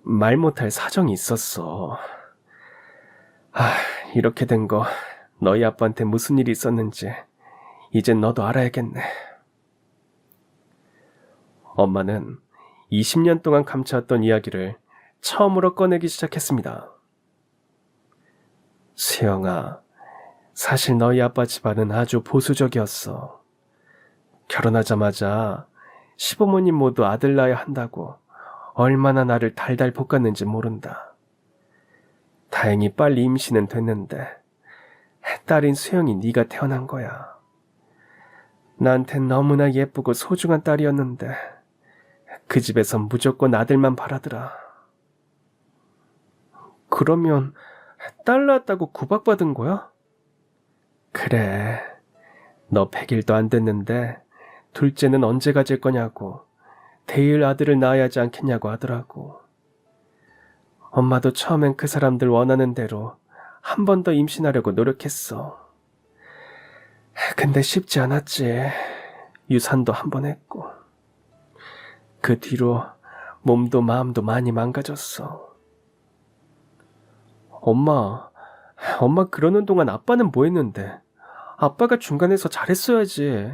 말 못할 사정이 있었어. 이렇게 된 거 너희 아빠한테 무슨 일이 있었는지 이젠 너도 알아야겠네. 엄마는 20년 동안 감춰왔던 이야기를 처음으로 꺼내기 시작했습니다. 수영아, 사실 너희 아빠 집안은 아주 보수적이었어. 결혼하자마자 시부모님 모두 아들 낳아야 한다고 얼마나 나를 달달 볶았는지 모른다. 다행히 빨리 임신은 됐는데 딸인 수영이 네가 태어난 거야. 나한텐 너무나 예쁘고 소중한 딸이었는데 그 집에선 무조건 아들만 바라더라. 그러면 딸 낳았다고 구박받은 거야? 그래. 너 100일도 안 됐는데 둘째는 언제 가질 거냐고 대일 아들을 낳아야 하지 않겠냐고 하더라고. 엄마도 처음엔 그 사람들 원하는 대로 한 번 더 임신하려고 노력했어. 근데 쉽지 않았지. 유산도 한 번 했고. 그 뒤로 몸도 마음도 많이 망가졌어. 엄마 그러는 동안 아빠는 뭐 했는데? 아빠가 중간에서 잘했어야지.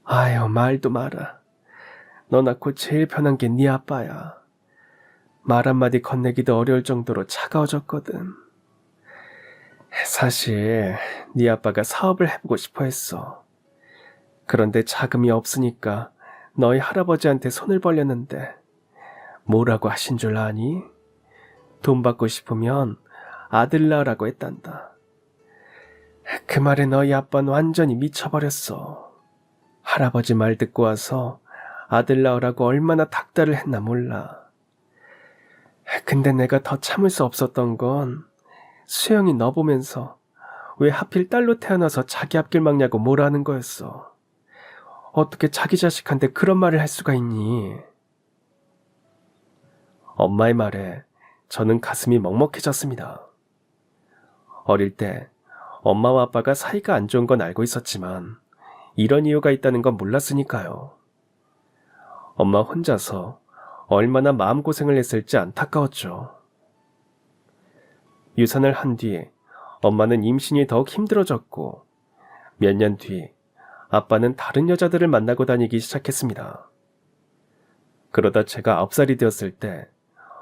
아유, 말도 마라. 너 낳고 제일 편한 게 네 아빠야. 말 한마디 건네기도 어려울 정도로 차가워졌거든. 사실 네 아빠가 사업을 해보고 싶어 했어. 그런데 자금이 없으니까 너희 할아버지한테 손을 벌렸는데 뭐라고 하신 줄 아니? 돈 받고 싶으면 아들 낳으라고 했단다. 그 말에 너희 아빠는 완전히 미쳐버렸어. 할아버지 말 듣고 와서 아들 낳으라고 얼마나 닥달을 했나 몰라. 근데 내가 더 참을 수 없었던 건 수영이 너 보면서 왜 하필 딸로 태어나서 자기 앞길 막냐고 뭐라는 거였어. 어떻게 자기 자식한테 그런 말을 할 수가 있니? 엄마의 말에 저는 가슴이 먹먹해졌습니다. 어릴 때 엄마와 아빠가 사이가 안 좋은 건 알고 있었지만 이런 이유가 있다는 건 몰랐으니까요. 엄마 혼자서 얼마나 마음고생을 했을지 안타까웠죠. 유산을 한 뒤 엄마는 임신이 더욱 힘들어졌고 몇 년 뒤 아빠는 다른 여자들을 만나고 다니기 시작했습니다. 그러다 제가 9살이 되었을 때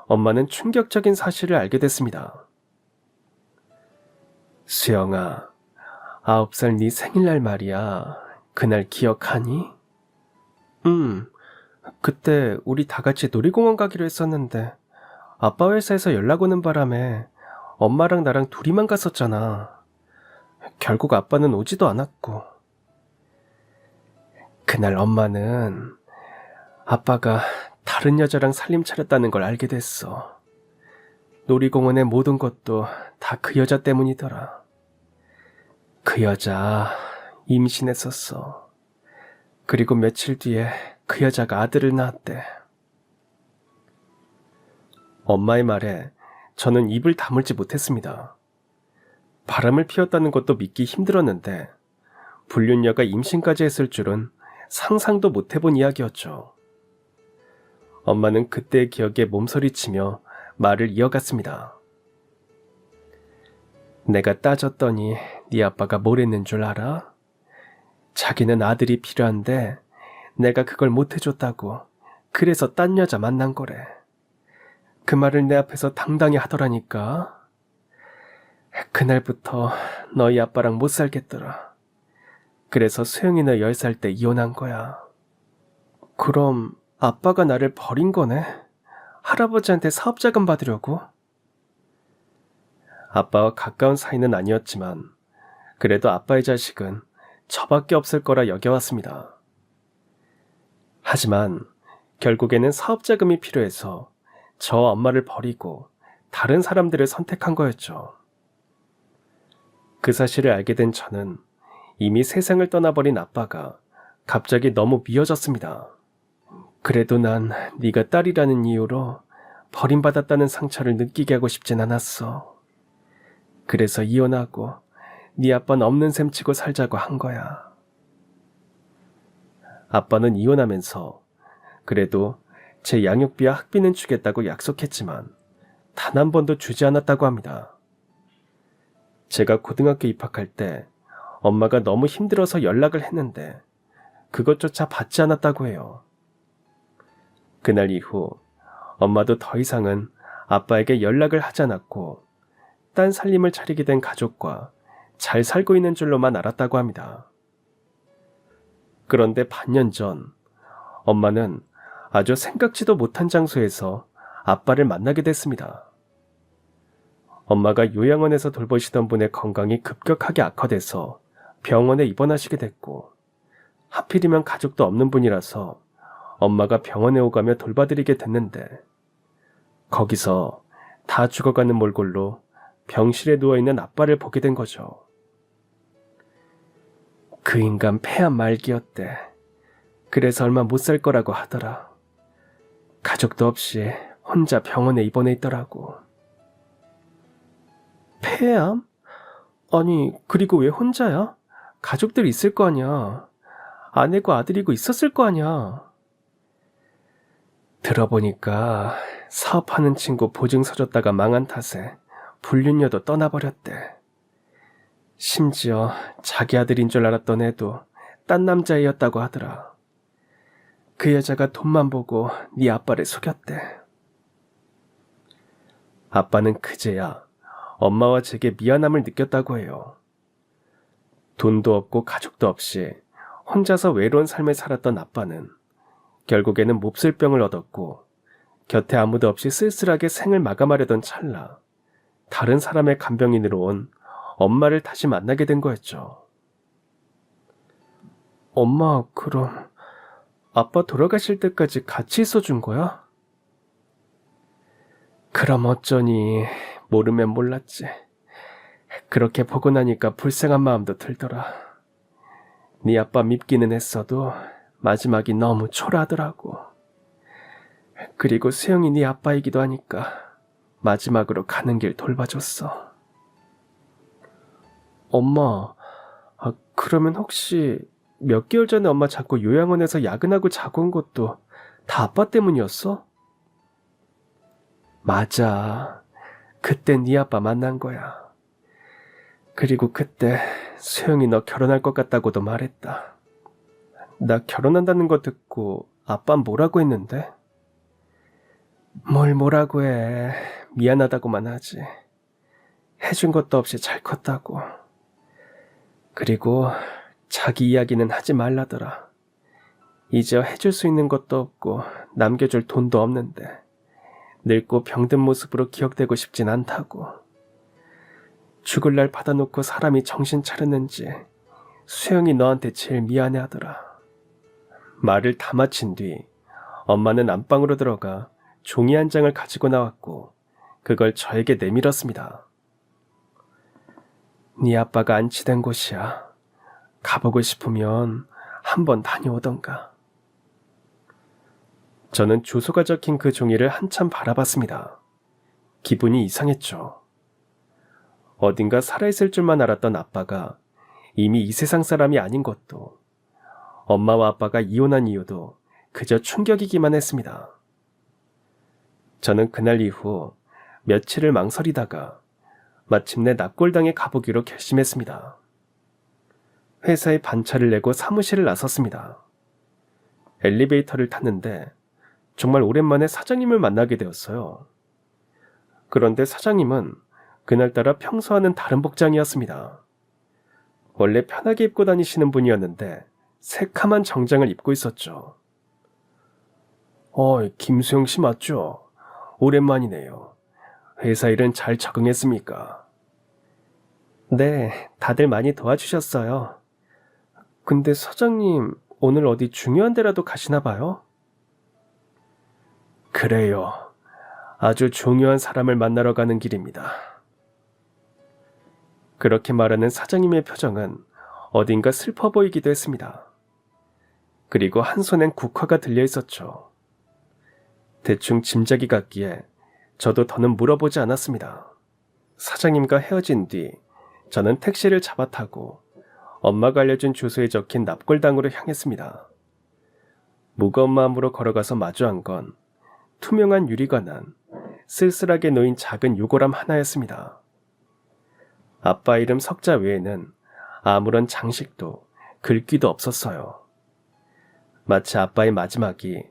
엄마는 충격적인 사실을 알게 됐습니다. 수영아, 9살 네 생일날 말이야. 그날 기억하니? 그때 우리 다 같이 놀이공원 가기로 했었는데 아빠 회사에서 연락 오는 바람에 엄마랑 나랑 둘이만 갔었잖아. 결국 아빠는 오지도 않았고. 그날 엄마는 아빠가 다른 여자랑 살림 차렸다는 걸 알게 됐어. 놀이공원의 모든 것도 다 그 여자 때문이더라. 그 여자 임신했었어. 그리고 며칠 뒤에 그 여자가 아들을 낳았대. 엄마의 말에 저는 입을 다물지 못했습니다. 바람을 피웠다는 것도 믿기 힘들었는데 불륜녀가 임신까지 했을 줄은 상상도 못해본 이야기였죠. 엄마는 그때의 기억에 몸서리치며 말을 이어갔습니다. 내가 따졌더니 네 아빠가 뭘 했는 줄 알아? 자기는 아들이 필요한데 내가 그걸 못 해줬다고 그래서 딴 여자 만난 거래. 그 말을 내 앞에서 당당히 하더라니까. 그날부터 너희 아빠랑 못 살겠더라. 그래서 수영이는 10살 때 이혼한 거야. 그럼 아빠가 나를 버린 거네? 할아버지한테 사업자금 받으려고? 아빠와 가까운 사이는 아니었지만 그래도 아빠의 자식은 저밖에 없을 거라 여겨왔습니다. 하지만 결국에는 사업자금이 필요해서 저 엄마를 버리고 다른 사람들을 선택한 거였죠. 그 사실을 알게 된 저는 이미 세상을 떠나버린 아빠가 갑자기 너무 미워졌습니다. 그래도 난 네가 딸이라는 이유로 버림받았다는 상처를 느끼게 하고 싶진 않았어. 그래서 이혼하고 네 아빠는 없는 셈 치고 살자고 한 거야. 아빠는 이혼하면서 그래도 제 양육비와 학비는 주겠다고 약속했지만 단 한 번도 주지 않았다고 합니다. 제가 고등학교 입학할 때 엄마가 너무 힘들어서 연락을 했는데 그것조차 받지 않았다고 해요. 그날 이후 엄마도 더 이상은 아빠에게 연락을 하지 않았고 딴 살림을 차리게 된 가족과 잘 살고 있는 줄로만 알았다고 합니다. 그런데 반년 전 엄마는 아주 생각지도 못한 장소에서 아빠를 만나게 됐습니다. 엄마가 요양원에서 돌보시던 분의 건강이 급격하게 악화돼서 병원에 입원하시게 됐고 하필이면 가족도 없는 분이라서 엄마가 병원에 오가며 돌봐드리게 됐는데 거기서 다 죽어가는 몰골로 병실에 누워있는 아빠를 보게 된 거죠. 그 인간 폐암 말기였대. 그래서 얼마 못 살 거라고 하더라. 가족도 없이 혼자 병원에 입원해 있더라고. 폐암? 아니, 그리고 왜 혼자야? 가족들 있을 거 아니야. 아내고 아들이고 있었을 거 아니야. 들어보니까 사업하는 친구 보증서 줬다가 망한 탓에 불륜녀도 떠나버렸대. 심지어 자기 아들인 줄 알았던 애도 딴 남자애였다고 하더라. 그 여자가 돈만 보고 네 아빠를 속였대. 아빠는 그제야 엄마와 제게 미안함을 느꼈다고 해요. 돈도 없고 가족도 없이 혼자서 외로운 삶을 살았던 아빠는 결국에는 몹쓸 병을 얻었고 곁에 아무도 없이 쓸쓸하게 생을 마감하려던 찰나 다른 사람의 간병인으로 온 엄마를 다시 만나게 된 거였죠. 엄마, 그럼 아빠 돌아가실 때까지 같이 있어준 거야? 그럼 어쩌니, 모르면 몰랐지. 그렇게 보고 나니까 불쌍한 마음도 들더라. 네 아빠 밉기는 했어도 마지막이 너무 초라하더라고. 그리고 수영이 네 아빠이기도 하니까 마지막으로 가는 길 돌봐줬어. 엄마, 그러면 혹시 몇 개월 전에 엄마 자꾸 요양원에서 야근하고 자고 온 것도 다 아빠 때문이었어? 맞아. 그때 네 아빠 만난 거야. 그리고 그때 수영이 너 결혼할 것 같다고도 말했다. 나 결혼한다는 거 듣고 아빠는 뭐라고 했는데? 뭘 뭐라고 해. 미안하다고만 하지. 해준 것도 없이 잘 컸다고. 그리고 자기 이야기는 하지 말라더라. 이제 해줄 수 있는 것도 없고 남겨줄 돈도 없는데 늙고 병든 모습으로 기억되고 싶진 않다고. 죽을 날 받아놓고 사람이 정신 차렸는지 수영이 너한테 제일 미안해하더라. 말을 다 마친 뒤 엄마는 안방으로 들어가 종이 한 장을 가지고 나왔고 그걸 저에게 내밀었습니다. 네 아빠가 안치된 곳이야. 가보고 싶으면 한번 다녀오던가. 저는 주소가 적힌 그 종이를 한참 바라봤습니다. 기분이 이상했죠. 어딘가 살아있을 줄만 알았던 아빠가 이미 이 세상 사람이 아닌 것도, 엄마와 아빠가 이혼한 이유도 그저 충격이기만 했습니다. 저는 그날 이후 며칠을 망설이다가 마침내 납골당에 가보기로 결심했습니다. 회사에 반차를 내고 사무실을 나섰습니다. 엘리베이터를 탔는데 정말 오랜만에 사장님을 만나게 되었어요. 그런데 사장님은 그날따라 평소와는 다른 복장이었습니다. 원래 편하게 입고 다니시는 분이었는데 새카만 정장을 입고 있었죠. 김수영 씨 맞죠? 오랜만이네요. 회사 일은 잘 적응했습니까? 네, 다들 많이 도와주셨어요. 근데 사장님, 오늘 어디 중요한 데라도 가시나 봐요? 그래요. 아주 중요한 사람을 만나러 가는 길입니다. 그렇게 말하는 사장님의 표정은 어딘가 슬퍼 보이기도 했습니다. 그리고 한 손엔 국화가 들려 있었죠. 대충 짐작이 갔기에 저도 더는 물어보지 않았습니다. 사장님과 헤어진 뒤 저는 택시를 잡아 타고 엄마가 알려준 주소에 적힌 납골당으로 향했습니다. 무거운 마음으로 걸어가서 마주한 건 투명한 유리가 난 쓸쓸하게 놓인 작은 유골함 하나였습니다. 아빠 이름 석자 외에는 아무런 장식도 글귀도 없었어요. 마치 아빠의 마지막이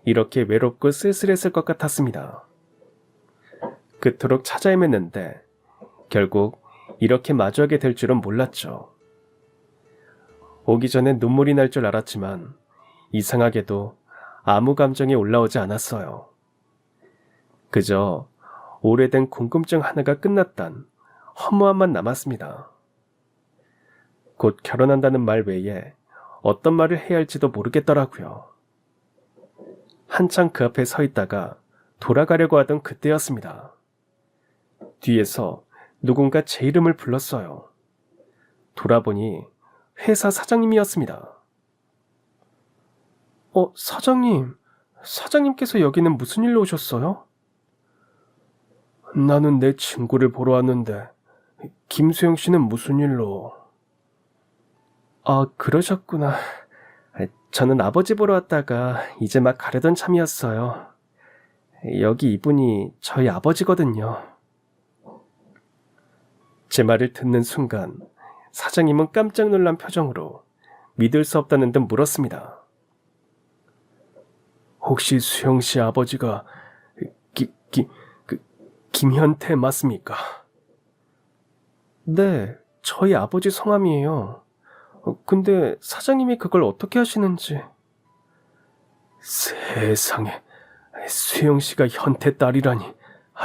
이렇게 외롭고 쓸쓸했을 것 같았습니다. 그토록 찾아 헤맸는데 결국 이렇게 마주하게 될 줄은 몰랐죠. 오기 전에 눈물이 날 줄 알았지만 이상하게도 아무 감정이 올라오지 않았어요. 그저 오래된 궁금증 하나가 끝났단 허무함만 남았습니다. 곧 결혼한다는 말 외에 어떤 말을 해야 할지도 모르겠더라고요. 한참 그 앞에 서 있다가 돌아가려고 하던 그때였습니다. 뒤에서 누군가 제 이름을 불렀어요. 돌아보니 회사 사장님이었습니다. 사장님. 사장님께서 여기는 무슨 일로 오셨어요? 나는 내 친구를 보러 왔는데 김수영 씨는 무슨 일로? 그러셨구나. 저는 아버지 보러 왔다가 이제 막 가려던 참이었어요. 여기 이분이 저희 아버지거든요. 제 말을 듣는 순간 사장님은 깜짝 놀란 표정으로 믿을 수 없다는 듯 물었습니다. 혹시 수영 씨 아버지가 김현태 맞습니까? 네, 저희 아버지 성함이에요. 근데 사장님이 그걸 어떻게 하시는지. 세상에, 수영 씨가 현태 딸이라니.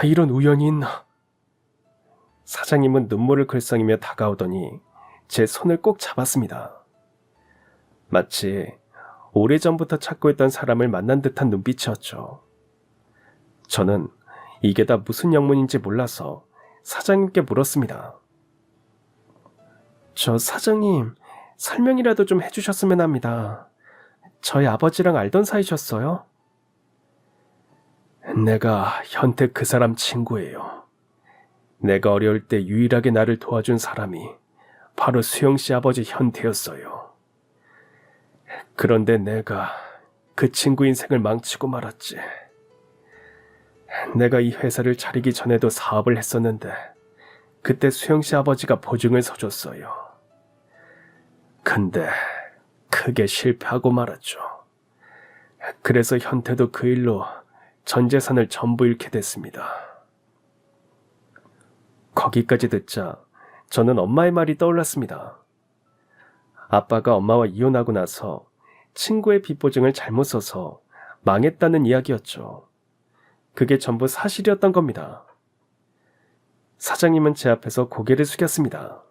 이런 우연이 있나? 사장님은 눈물을 글썽이며 다가오더니 제 손을 꼭 잡았습니다. 마치 오래전부터 찾고 있던 사람을 만난 듯한 눈빛이었죠. 저는 이게 다 무슨 영문인지 몰라서 사장님께 물었습니다. 저 사장님, 설명이라도 좀 해주셨으면 합니다. 저희 아버지랑 알던 사이셨어요? 내가 현태 그 사람 친구예요. 내가 어려울 때 유일하게 나를 도와준 사람이 바로 수영 씨 아버지 현태였어요. 그런데 내가 그 친구 인생을 망치고 말았지. 내가 이 회사를 차리기 전에도 사업을 했었는데 그때 수영 씨 아버지가 보증을 서줬어요. 근데 크게 실패하고 말았죠. 그래서 현태도 그 일로 전 재산을 전부 잃게 됐습니다. 거기까지 듣자 저는 엄마의 말이 떠올랐습니다. 아빠가 엄마와 이혼하고 나서 친구의 빚보증을 잘못 써서 망했다는 이야기였죠. 그게 전부 사실이었던 겁니다. 사장님은 제 앞에서 고개를 숙였습니다.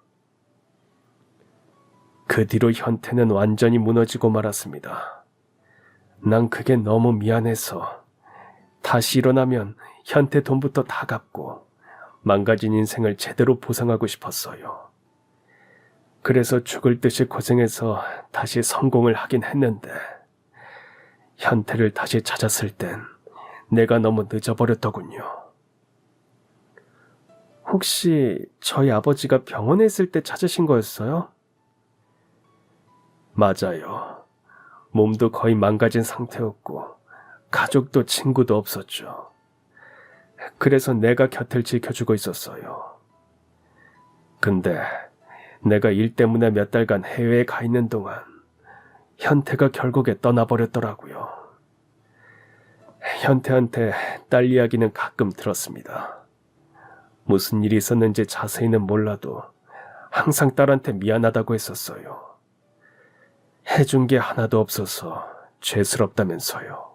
그 뒤로 현태는 완전히 무너지고 말았습니다. 난 그게 너무 미안해서 다시 일어나면 현태 돈부터 다 갚고 망가진 인생을 제대로 보상하고 싶었어요. 그래서 죽을 듯이 고생해서 다시 성공을 하긴 했는데 현태를 다시 찾았을 땐 내가 너무 늦어버렸더군요. 혹시 저희 아버지가 병원에 있을 때 찾으신 거였어요? 맞아요. 몸도 거의 망가진 상태였고 가족도 친구도 없었죠. 그래서 내가 곁을 지켜주고 있었어요. 근데 내가 일 때문에 몇 달간 해외에 가 있는 동안 현태가 결국에 떠나버렸더라고요. 현태한테 딸 이야기는 가끔 들었습니다. 무슨 일이 있었는지 자세히는 몰라도 항상 딸한테 미안하다고 했었어요. 해준 게 하나도 없어서 죄스럽다면서요.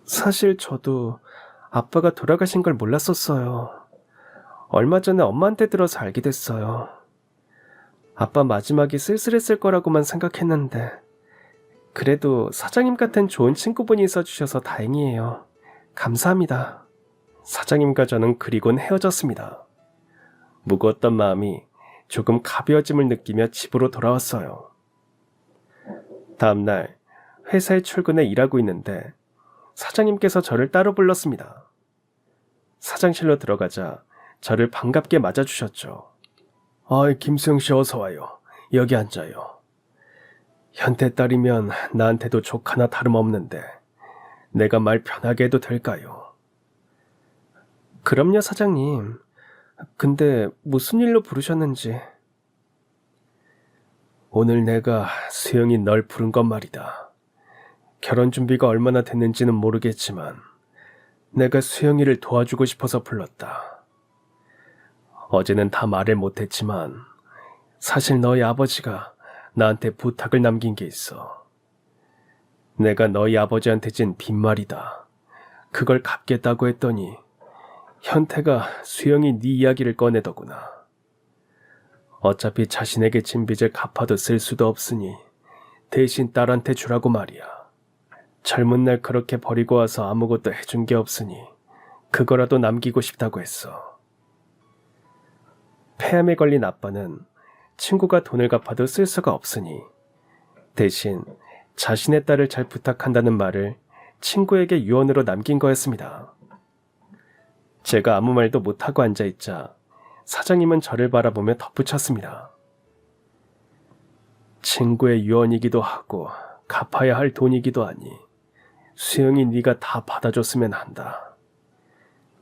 사실 저도 아빠가 돌아가신 걸 몰랐었어요. 얼마 전에 엄마한테 들어서 알게 됐어요. 아빠 마지막이 쓸쓸했을 거라고만 생각했는데 그래도 사장님 같은 좋은 친구분이 있어주셔서 다행이에요. 감사합니다. 사장님과 저는 그리곤 헤어졌습니다. 무거웠던 마음이 조금 가벼워짐을 느끼며 집으로 돌아왔어요. 다음날 회사에 출근해 일하고 있는데 사장님께서 저를 따로 불렀습니다. 사장실로 들어가자 저를 반갑게 맞아주셨죠. 김수영 씨 어서 와요. 여기 앉아요. 현태 딸이면 나한테도 조카나 다름없는데 내가 말 편하게 해도 될까요? 그럼요, 사장님. 근데 무슨 일로 부르셨는지. 오늘 내가 수영이 널 부른 건 말이다. 결혼 준비가 얼마나 됐는지는 모르겠지만 내가 수영이를 도와주고 싶어서 불렀다. 어제는 다 말을 못했지만 사실 너희 아버지가 나한테 부탁을 남긴 게 있어. 내가 너희 아버지한테 진 빈말이다. 그걸 갚겠다고 했더니 현태가 수영이 네 이야기를 꺼내더구나. 어차피 자신에게 진 빚을 갚아도 쓸 수도 없으니 대신 딸한테 주라고 말이야. 젊은 날 그렇게 버리고 와서 아무것도 해준 게 없으니 그거라도 남기고 싶다고 했어. 폐암에 걸린 아빠는 친구가 돈을 갚아도 쓸 수가 없으니 대신 자신의 딸을 잘 부탁한다는 말을 친구에게 유언으로 남긴 거였습니다. 제가 아무 말도 못하고 앉아있자 사장님은 저를 바라보며 덧붙였습니다. 친구의 유언이기도 하고 갚아야 할 돈이기도 하니 수영이 네가 다 받아줬으면 한다.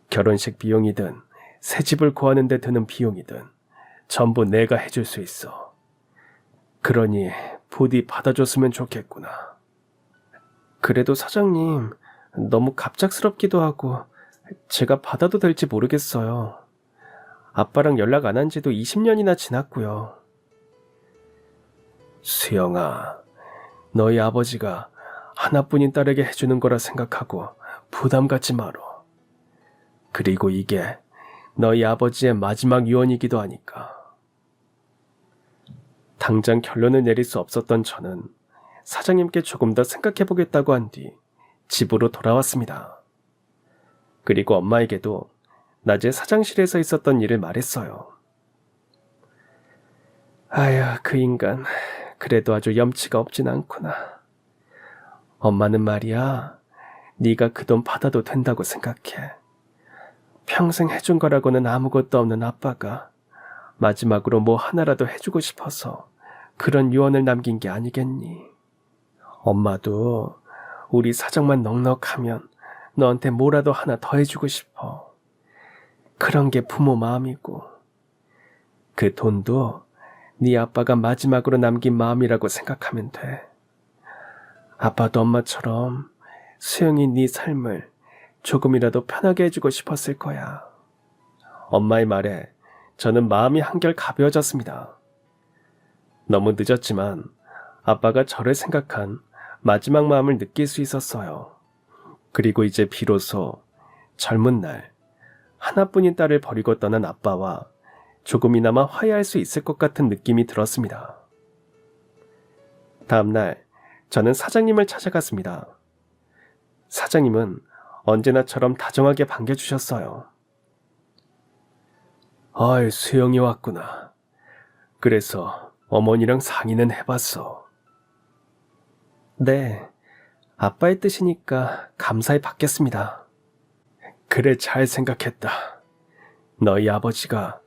결혼식 비용이든 새 집을 구하는 데 드는 비용이든 전부 내가 해줄 수 있어. 그러니 부디 받아줬으면 좋겠구나. 그래도 사장님, 너무 갑작스럽기도 하고 제가 받아도 될지 모르겠어요. 아빠랑 연락 안 한 지도 20년이나 지났고요. 수영아, 너희 아버지가 하나뿐인 딸에게 해주는 거라 생각하고 부담 갖지 말어. 그리고 이게 너희 아버지의 마지막 유언이기도 하니까. 당장 결론을 내릴 수 없었던 저는 사장님께 조금 더 생각해보겠다고 한 뒤 집으로 돌아왔습니다. 그리고 엄마에게도 낮에 사장실에서 있었던 일을 말했어요. 아야, 그 인간 그래도 아주 염치가 없진 않구나. 엄마는 말이야, 네가 그 돈 받아도 된다고 생각해. 평생 해준 거라고는 아무것도 없는 아빠가 마지막으로 뭐 하나라도 해주고 싶어서 그런 유언을 남긴 게 아니겠니? 엄마도 우리 사정만 넉넉하면 너한테 뭐라도 하나 더 해주고 싶어. 그런 게 부모 마음이고, 그 돈도 네 아빠가 마지막으로 남긴 마음이라고 생각하면 돼. 아빠도 엄마처럼 수영이 네 삶을 조금이라도 편하게 해주고 싶었을 거야. 엄마의 말에 저는 마음이 한결 가벼워졌습니다. 너무 늦었지만 아빠가 저를 생각한 마지막 마음을 느낄 수 있었어요. 그리고 이제 비로소 젊은 날 하나뿐인 딸을 버리고 떠난 아빠와 조금이나마 화해할 수 있을 것 같은 느낌이 들었습니다. 다음 날 저는 사장님을 찾아갔습니다. 사장님은 언제나처럼 다정하게 반겨주셨어요. 아이, 수영이 왔구나. 그래서 어머니랑 상의는 해봤어. 네, 아빠의 뜻이니까 감사히 받겠습니다. 그래, 잘 생각했다. 너희 아버지가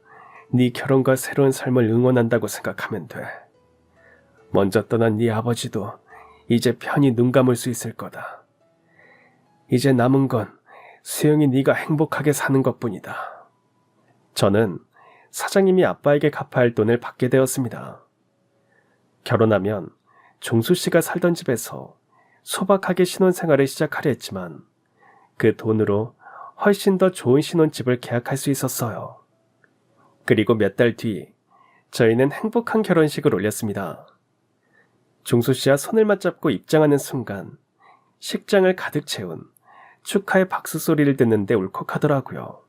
네 결혼과 새로운 삶을 응원한다고 생각하면 돼. 먼저 떠난 네 아버지도 이제 편히 눈 감을 수 있을 거다. 이제 남은 건 수영이 네가 행복하게 사는 것뿐이다. 저는 사장님이 아빠에게 갚아야 할 돈을 받게 되었습니다. 결혼하면 종수 씨가 살던 집에서 소박하게 신혼생활을 시작하려 했지만 그 돈으로 훨씬 더 좋은 신혼집을 계약할 수 있었어요. 그리고 몇 달 뒤 저희는 행복한 결혼식을 올렸습니다. 종수 씨와 손을 맞잡고 입장하는 순간 식장을 가득 채운 축하의 박수 소리를 듣는데 울컥하더라고요.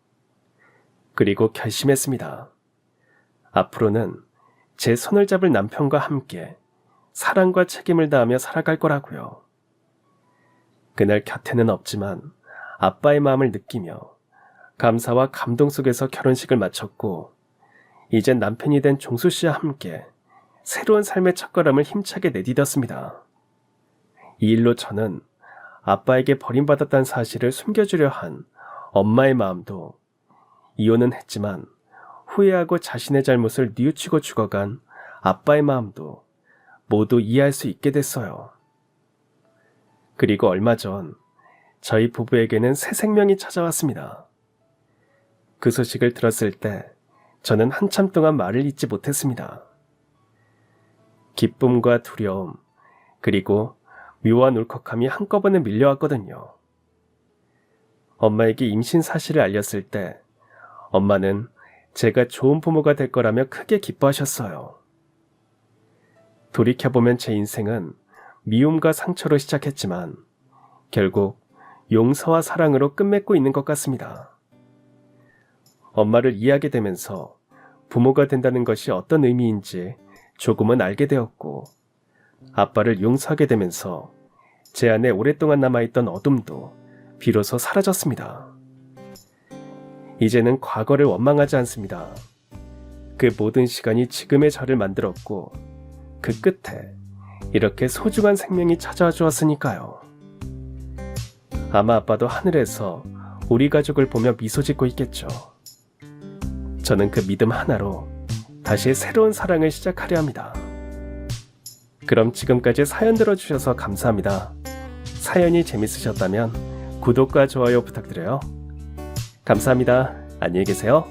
그리고 결심했습니다. 앞으로는 제 손을 잡을 남편과 함께 사랑과 책임을 다하며 살아갈 거라고요. 그날 곁에는 없지만 아빠의 마음을 느끼며 감사와 감동 속에서 결혼식을 마쳤고, 이젠 남편이 된 종수 씨와 함께 새로운 삶의 첫걸음을 힘차게 내디뎠습니다. 이 일로 저는 아빠에게 버림받았다는 사실을 숨겨주려 한 엄마의 마음도, 이혼은 했지만 후회하고 자신의 잘못을 뉘우치고 죽어간 아빠의 마음도 모두 이해할 수 있게 됐어요. 그리고 얼마 전 저희 부부에게는 새 생명이 찾아왔습니다. 그 소식을 들었을 때 저는 한참 동안 말을 잇지 못했습니다. 기쁨과 두려움, 그리고 묘한 울컥함이 한꺼번에 밀려왔거든요. 엄마에게 임신 사실을 알렸을 때 엄마는 제가 좋은 부모가 될 거라며 크게 기뻐하셨어요. 돌이켜보면 제 인생은 미움과 상처로 시작했지만 결국 용서와 사랑으로 끝맺고 있는 것 같습니다. 엄마를 이해하게 되면서 부모가 된다는 것이 어떤 의미인지 조금은 알게 되었고, 아빠를 용서하게 되면서 제 안에 오랫동안 남아있던 어둠도 비로소 사라졌습니다. 이제는 과거를 원망하지 않습니다. 그 모든 시간이 지금의 저를 만들었고, 그 끝에 이렇게 소중한 생명이 찾아와 주었으니까요. 아마 아빠도 하늘에서 우리 가족을 보며 미소 짓고 있겠죠. 저는 그 믿음 하나로 다시 새로운 사랑을 시작하려 합니다. 그럼 지금까지 사연 들어주셔서 감사합니다. 사연이 재밌으셨다면 구독과 좋아요 부탁드려요. 감사합니다. 안녕히 계세요.